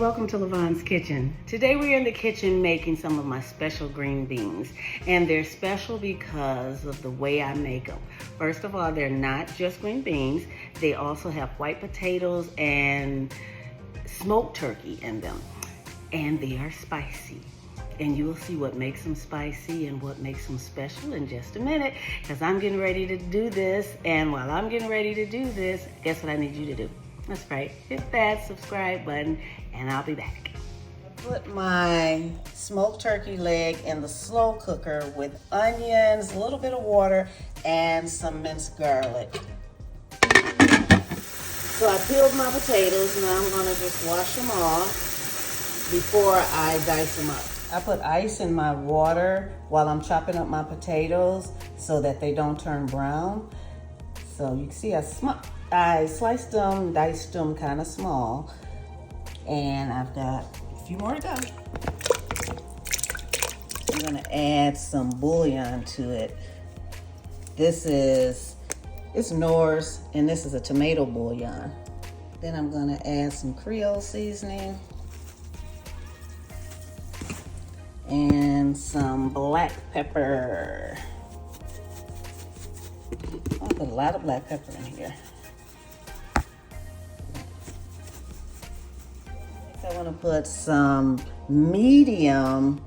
welcome to Lavonne's Kitchen. Today we're in the kitchen making some of my special green beans. And they're special because of the way I make them. First of all, they're not just green beans. They also have white potatoes and smoked turkey in them. And they are spicy. And you will see what makes them spicy and what makes them special in just a minute, because I'm getting ready to do this. And while I'm getting ready to do this, guess what I need you to do? That's right, hit that subscribe button and I'll be back. I put my smoked turkey leg in the slow cooker with onions, a little bit of water, and some minced garlic. So I peeled my potatoes. Now I'm gonna just wash them off before I dice them up. I put ice in my water while I'm chopping up my potatoes so that they don't turn brown. So you can see I sliced them, diced them kind of small, and I've got a few more to go. I'm gonna add some bouillon to it. It's Norse, and this is a tomato bouillon. Then I'm gonna add some Creole seasoning and some black pepper. I put a lot of black pepper in here. I want to put some medium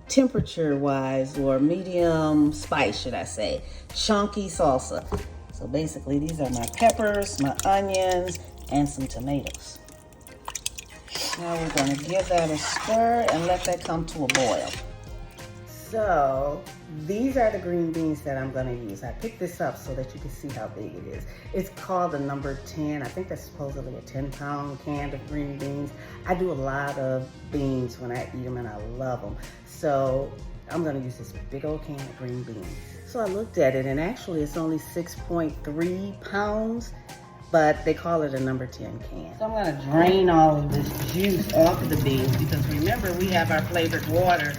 temperature-wise, or medium spice, should I say, chunky salsa. So basically, these are my peppers, my onions, and some tomatoes. Now we're going to give that a stir and let that come to a boil. So these are the green beans that I'm going to use. I picked this up so that you can see how big it is. It's called a number 10. I think that's supposedly a 10-pound can of green beans. I do a lot of beans when I eat them, and I love them. So I'm going to use this big old can of green beans. So I looked at it, and actually it's only 6.3 pounds, but they call it a number 10 can. So I'm going to drain all of this juice off of the beans, because remember, we have our flavored water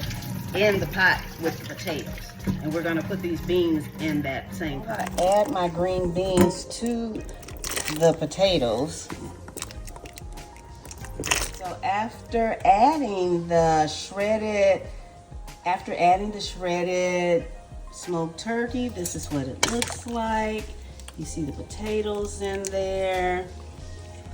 in the pot with the potatoes, and we're going to put these beans in that same pot. Add my green beans to the potatoes. So after adding the shredded smoked turkey, this is what it looks like. You see the potatoes in there.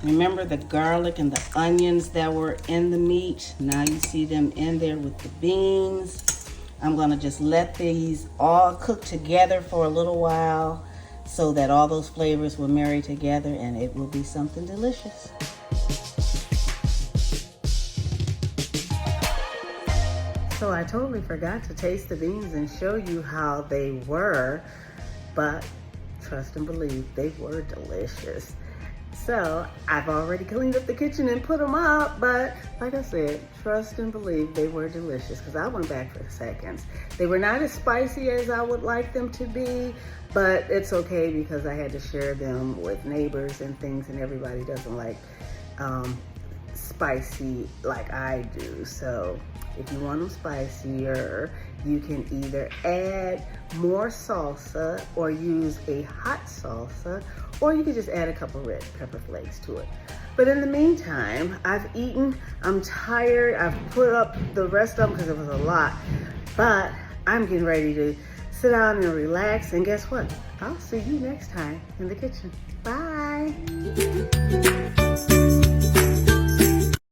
Remember the garlic and the onions that were in the meat? Now you see them in there with the beans. I'm gonna just let these all cook together for a little while so that all those flavors will marry together, and it will be something delicious. So I totally forgot to taste the beans and show you how they were, but trust and believe, they were delicious. So I've already cleaned up the kitchen and put them up, but like I said, trust and believe, they were delicious, because I went back for seconds. They were not as spicy as I would like them to be, but it's okay because I had to share them with neighbors and things, and everybody doesn't like spicy like I do. So if you want them spicier, you can either add more salsa or use a hot salsa, or you could just add a couple red pepper flakes to it. But in the meantime, I've eaten, I'm tired, I've put up the rest of them because it was a lot, but I'm getting ready to sit down and relax, and guess what? I'll see you next time in the kitchen. Bye.